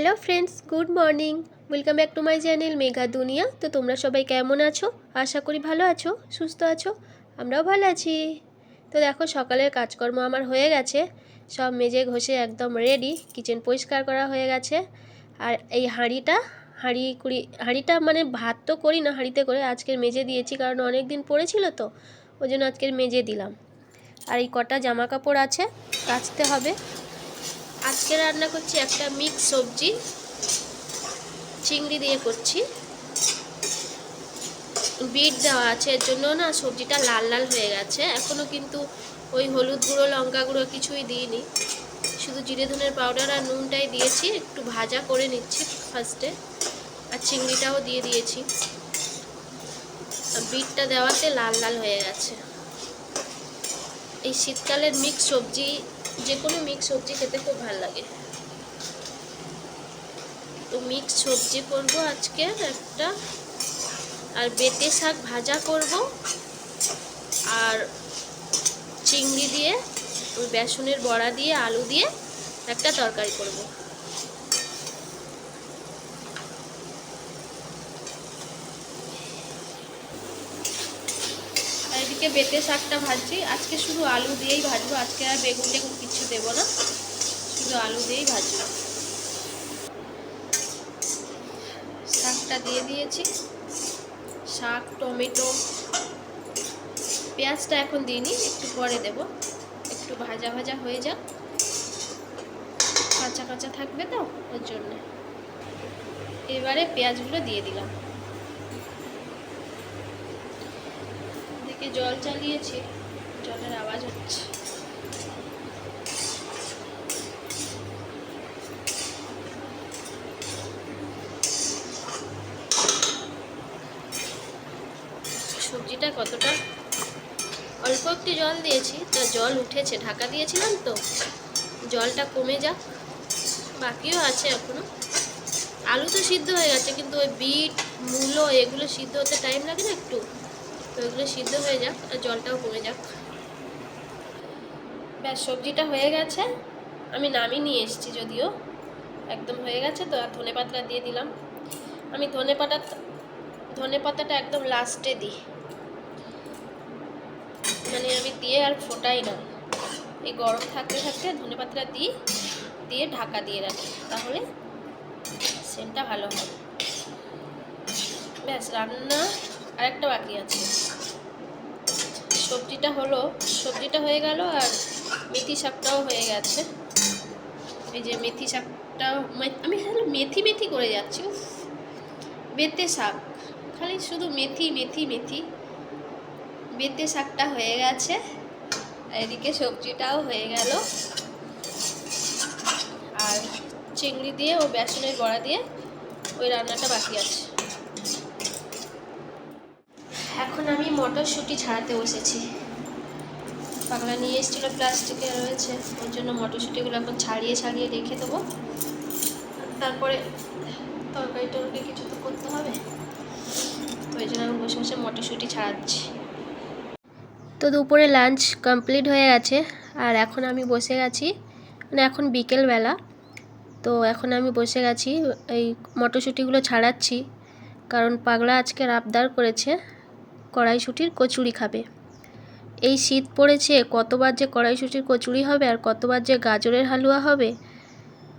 Hello friends, good morning. Welcome back to my channel Megha দুনিয়া। তো তোমরা সবাই কেমন আছো? আশা করি ভালো আছো, সুস্থ আছো। আমরাও ভালো আছি। তো দেখো, সকালের কাজকর্ম আমার হয়ে গেছে, সব মেজে ঘষে একদম রেডি। কিচেন পরিষ্কার করা হয়ে গেছে। আর এই হাঁড়িটা মানে ভাত তো করি না হাঁড়িতে করে, আজকের মেজে দিয়েছি কারণ অনেক দিন পড়েছিল তো, ওই জন্য আজকের মেজে দিলাম। আর এই কটা জামা কাপড় আছে, কাচতে হবে। আজকে রান্না করছি একটা মিক্স সবজি, চিংড়ি দিয়ে করছি। বিট দেওয়া আছে, এর জন্য না সবজিটা লাল লাল হয়ে গেছে। এখনও কিন্তু ওই হলুদ গুঁড়ো লঙ্কা গুঁড়ো কিছুই দিইনি, শুধু জিরে ধনের পাউডার আর নুনটাই দিয়েছি। একটু ভাজা করে নিচ্ছি ফার্স্টে, আর চিংড়িটাও দিয়ে দিয়েছি। বিটটা দেওয়াতে লাল লাল হয়ে গেছে। এই শীতকালের মিক্স সবজি, যে কোনো মিক্স সবজি খেতে খুব ভালো লাগে। তো মিক্স সবজি করব আজকে একটা, আর বেটে শাক ভাজা করব, আর চিংড়ি দিয়ে ওই বেসনের বড়া দিয়ে আলু দিয়ে একটা তরকারি করব। আর এদিকে বেটে শাকটা ভাজছি, আজকে শুধু আলু দিয়েই ভাজবো। আজকে আর বেগুন টেগুন কিছু দেবো না, শুধু আলু দিয়েই ভাজবো। শাকটা দিয়ে দিয়েছি, শাক, টমেটো, পেঁয়াজটা এখন দিইনি, একটু পরে দেব। একটু ভাজা ভাজা হয়ে যাক, কাঁচা কাঁচা থাকবে তো ওর জন্য। এবারে পেঁয়াজগুলো দিয়ে দিলাম। এদিকে জল চালিয়েছি, জলের আওয়াজ হচ্ছে। সবজিটা কতটা, অল্প একটু জল দিয়েছি, তা জল উঠেছে, ঢাকা দিয়েছিলাম তো, জলটা কমে যাক। বাকিও আছে এখনো। আলু তো সিদ্ধ হয়ে গেছে, কিন্তু ওই বিট, মূলো এগুলো সিদ্ধ হতে টাইম লাগে না একটু, তো এগুলো সিদ্ধ হয়ে যাক আর জলটাও কমে যাক। ব্যাস, সবজিটা হয়ে গেছে। আমি নামিয়ে নিয়ে এসেছি যদিও, একদম হয়ে গেছে। তো আর ধনে পাতা দিয়ে দিলাম। আমি ধনে পাতাটা একদম লাস্টে দিই, মানে আমি দিয়ে আর ফোটাই না, এই গরম থাকতে থাকতে ধনে পাতাটা দিয়ে ঢাকা দিয়ে রাখি, তাহলে সেন্টটা ভালো হয়। ব্যাস, রান্না আরেকটা বাকি আছে। সবজিটা হয়ে গেল, আর মেথি শাকটাও হয়ে গেছে। এই যে মেথি শাকটাও, আমি খালি মেথি মেথি করে যাচ্ছি। বেতে শাক, খালি শুধু মেথি মেথি মেথি। বেতে শাকটা হয়ে গেছে, এদিকে সবজিটাও হয়ে গেল, আর চিংড়ি দিয়ে ও বেসনের বড়া দিয়ে ওই রান্নাটা বাকি আছে। এখন আমি মটরশুঁটি ছাড়াতে বসেছি। পাগলা নিয়ে এসেছিলো, প্লাস্টিকে রয়েছে, ওই জন্য মটরশুঁটিগুলো এখন ছাড়িয়ে রেখে দেবো। তারপরে তরকারি কিছু তো করতে হবে, তো ওই জন্য আমি বসে বসে মটরশুঁটি ছাড়াচ্ছি। তো দুপুরে লাঞ্চ কমপ্লিট হয়ে গেছে, আর এখন আমি বসে গেছি, মানে এখন বিকেলবেলা। তো এখন আমি বসে গেছি, এই মটরশুঁটিগুলো ছাড়াচ্ছি, কারণ পাগলা আজকে আবদার করেছে কড়াইশুঁটির কচুরি খাবে। এই শীত পড়েছে, কতবার যে কড়াইশুঁটির কচুরি হবে, আর কতবার যে গাজরের হালুয়া হবে,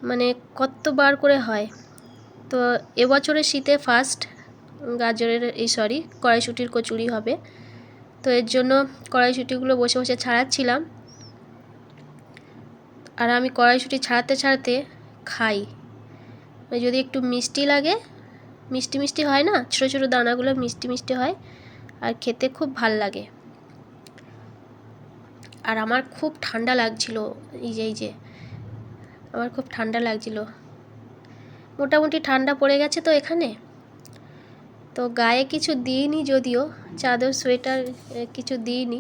মানে কতবার করে হয়। তো এবছরের শীতে ফার্স্ট কড়াইশুঁটির কচুরি হবে। তো এর জন্য কড়াইশুঁটিগুলো বসে বসে ছাড়াচ্ছিলাম, আর আমি কড়াইশুঁটি ছাড়াতে খাই। যদি একটু মিষ্টি লাগে, মিষ্টি মিষ্টি হয় না, ছোটো ছোটো দানাগুলো মিষ্টি মিষ্টি হয়, আর খেতে খুব ভাল লাগে। আর আমার খুব ঠান্ডা লাগছিল, এই যে আমার খুব ঠান্ডা লাগছিল। মোটামুটি ঠান্ডা পড়ে গেছে তো এখানে। তো গায়ে কিছু দিইনি, যদিও চাদর সোয়েটার কিছু দিইনি,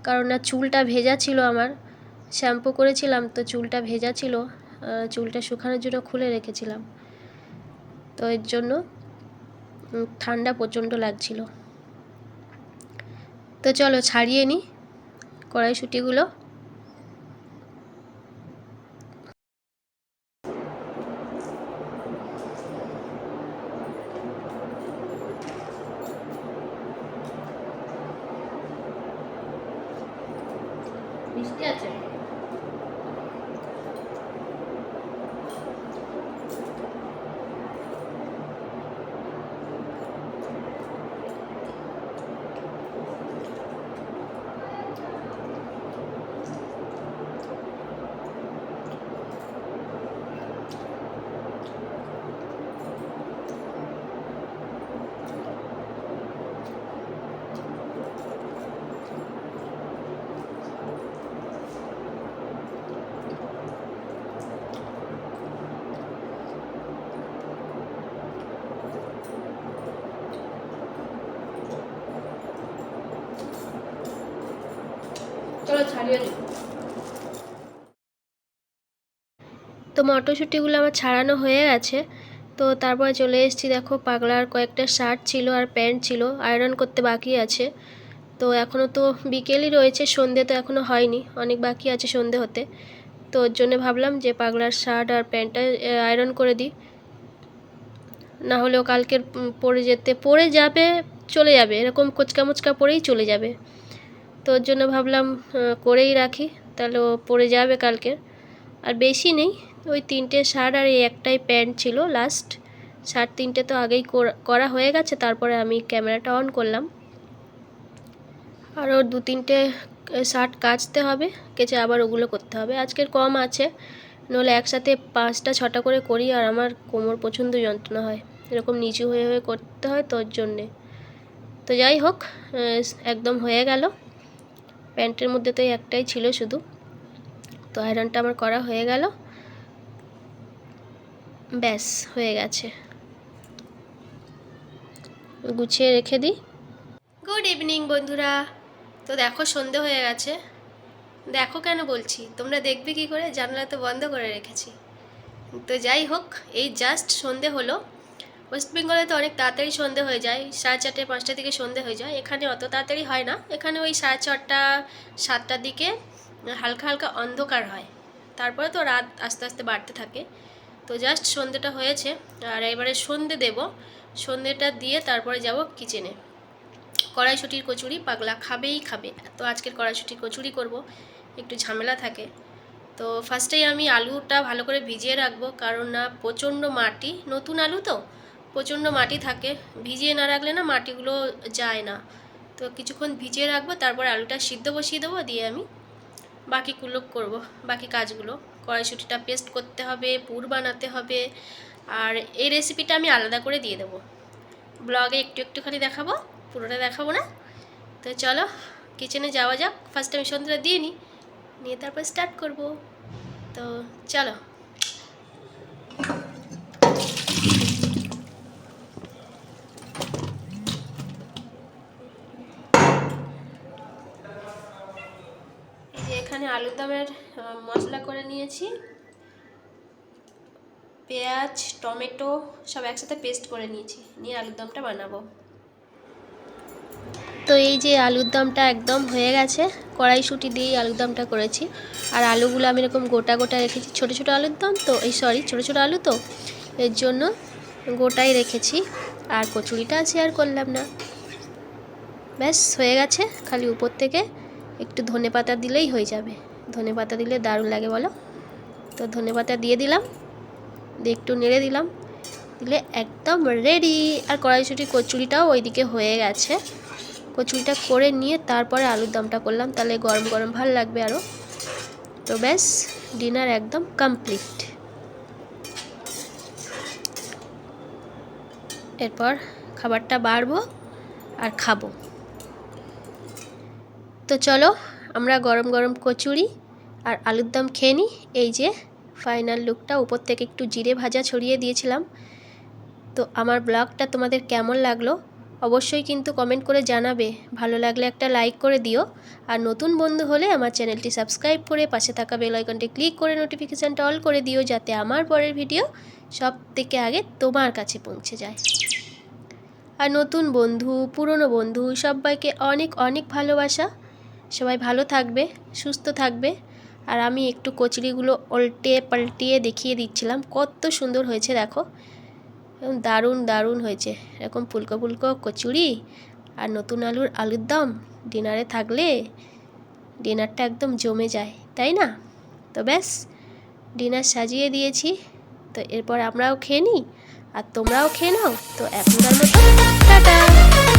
কারণ না চুলটা ভেজা ছিল আমার, শ্যাম্পু করেছিলাম তো চুলটা ভেজা ছিল, চুলটা শুকানোর জন্য খুলে রেখেছিলাম, তো এর জন্য ঠান্ডা প্রচণ্ড লাগছিল। তো চলো ছাড়িয়ে নিই কড়াইশুঁটিগুলো। মিষ্টি আছে। চলো ছাড়িয়ে নিই। তো মটরশুঁটিগুলো আমার ছাড়ানো হয়ে গেছে। তো তারপরে চলে এসেছি, দেখো পাগলার কয়েকটা শার্ট ছিল আর প্যান্ট ছিল, আয়রন করতে বাকি আছে। তো এখনও তো বিকেলই রয়েছে, সন্ধে তো এখনও হয়নি, অনেক বাকি আছে সন্ধে হতে। তো ওর জন্য ভাবলাম যে পাগলার শার্ট আর প্যান্টটা আয়রন করে দিই, না হলেও কালকের পরে যাবে, চলে যাবে, এরকম কোচকা মোচকা পরেই চলে যাবে। তো ওর জন্য ভাবলাম করেই রাখি, তাহলে ও পরে যাবে কালকের। আর বেশি নেই, ওই 3টে শার্ট আর এই একটাই প্যান্ট ছিল লাস্ট। শার্ট 3টে তো আগেই করা হয়ে গেছে, তারপরে আমি ক্যামেরাটা অন করলাম। আরও 2-3টে শার্ট কাচতে হবে, কেচে আবার ওগুলো করতে হবে। আজকের কম আছে, নইলে একসাথে 5টা-6টা করে করি, আর আমার কোমর প্রচণ্ড যন্ত্রণা হয়, এরকম নিচু হয়ে হয়ে করতে হয়, তো ওর জন্যে। তো যাই হোক, একদম হয়ে গেল। প্যান্টের মধ্যে তো একটাই ছিল শুধু। তো আয়রনটা আমার করা হয়ে গেল, ব্যাস হয়ে গেছে। গুছিয়ে রেখে দিই। গুড ইভিনিং বন্ধুরা। তো দেখো সন্ধে হয়ে গেছে। দেখো কেন বলছি, তোমরা দেখবে কি করে, জানলা তো বন্ধ করে রেখেছি। তো যাই হোক, এই জাস্ট সন্ধে হলো। ওয়েস্ট বেঙ্গলে তো অনেক তাড়াতাড়ি সন্ধে হয়ে যায়, 4:30-5টার দিকে সন্ধে হয়ে যায়। এখানে অত তাড়াতাড়ি হয় না, এখানে ওই 6:30-7টার দিকে হালকা হালকা অন্ধকার হয়, তারপরে তো রাত আস্তে আস্তে বাড়তে থাকে। তো জাস্ট সন্ধেটা হয়েছে, আর এবারে সন্ধে দেব। সন্ধেটা দিয়ে তারপরে যাব কিচেনে। কড়াইশুঁটির কচুরি পাগলা খাবেই খাবে, তো আজকের কড়াইশুঁটির কচুরি করব, একটু ঝামেলা থাকে। তো ফার্স্টেই আমি আলুটা ভালো করে ভিজিয়ে রাখবো, কারণ না প্রচণ্ড মাটি, নতুন আলু তো প্রচণ্ড মাটি থাকে, ভিজিয়ে না রাখলে না মাটিগুলো যায় না। তো কিছুক্ষণ ভিজিয়ে রাখবো, তারপরে আলুটা সিদ্ধ বসিয়ে দেবো, দিয়ে আমি বাকিগুলো করব, বাকি কাজগুলো। কড়াইশুঁটিটা পেস্ট করতে হবে, পুর বানাতে হবে, আর এই রেসিপিটা আমি আলাদা করে দিয়ে দেবো ব্লগে, একটুখানি দেখাবো, পুরোটা দেখাবো না। তো চলো কিচেনে যাওয়া যাক। ফার্স্ট আমি সন্ধ্যাটা দিয়ে নিয়ে তারপর স্টার্ট করব। তো চলো। এই যে এখানে আলুর দমের মশলা করে নিয়েছি, পেঁয়াজ টমেটো সব একসাথে পেস্ট করে নিয়েছি, নিয়ে আলুর দমটা বানাবো। তো এই যে আলুর দমটা একদম হয়ে গেছে, কড়াইশুঁটি দিয়েই আলুর দমটা করেছি। আর আলুগুলো আমি এরকম গোটা গোটা রেখেছি, ছোটো ছোটো আলুর দম তো, ছোটো ছোটো আলু তো, এর জন্য গোটাই রেখেছি। আর কচুরিটা আছে আর করলাম না, ব্যাস হয়ে গেছে। খালি উপর থেকে একটু ধনেপাতা দিলেই হয়ে যাবে। ধনেপাতা দিলে দারুণ লাগে বলো। তো ধনেপাতা দিয়ে দিলাম, দিয়ে একটু নেড়ে দিলাম, দিলে একদম রেডি। আর কড়াইশুঁটির কচুরিটাও ওইদিকে হয়ে গেছে, কচুরিটা করে নিয়ে তারপরে আলুর দমটা করলাম, তাহলে গরম গরম ভালো লাগবে আরও। তো ব্যাস, ডিনার একদম কমপ্লিট। এরপর খাবারটা বাড়বো আর খাবো। তো চলো আমরা গরম গরম কচুরি আর আলুর দম খেয়ে নিই। এই যে ফাইনাল লুকটা, উপর থেকে একটু জিরে ভাজা ছড়িয়ে দিয়েছিলাম। তো আমার ব্লগটা তোমাদের কেমন লাগলো অবশ্যই কিন্তু কমেন্ট করে জানাবে, ভালো লাগলে একটা লাইক করে দিও। আর নতুন বন্ধু হলে আমার চ্যানেলটি সাবস্ক্রাইব করে পাশে থাকা বেল আইকনটি ক্লিক করে নোটিফিকেশানটা অল করে দিও, যাতে আমার পরের ভিডিও সব থেকে আগে তোমার কাছে পৌঁছে যায়। আর নতুন বন্ধু পুরনো বন্ধু সবাইকে অনেক অনেক ভালোবাসা। সবাই ভালো থাকবে, সুস্থ থাকবে। আর আমি একটু কচুরিগুলো উল্টে পাল্টিয়ে দেখিয়ে দিচ্ছিলাম, কত সুন্দর হয়েছে দেখো, দারুণ দারুণ হয়েছে। এরকম ফুলকো ফুলকো কচুরি আর নতুন আলুর দম ডিনারে থাকলে ডিনারটা একদম জমে যায়, তাই না? তো ব্যাস, ডিনার সাজিয়ে দিয়েছি। তো এরপর আমরাও খেয়ে নিই আর তোমরাও খেয়ে নাও। তো এখনকার মতো টাটা।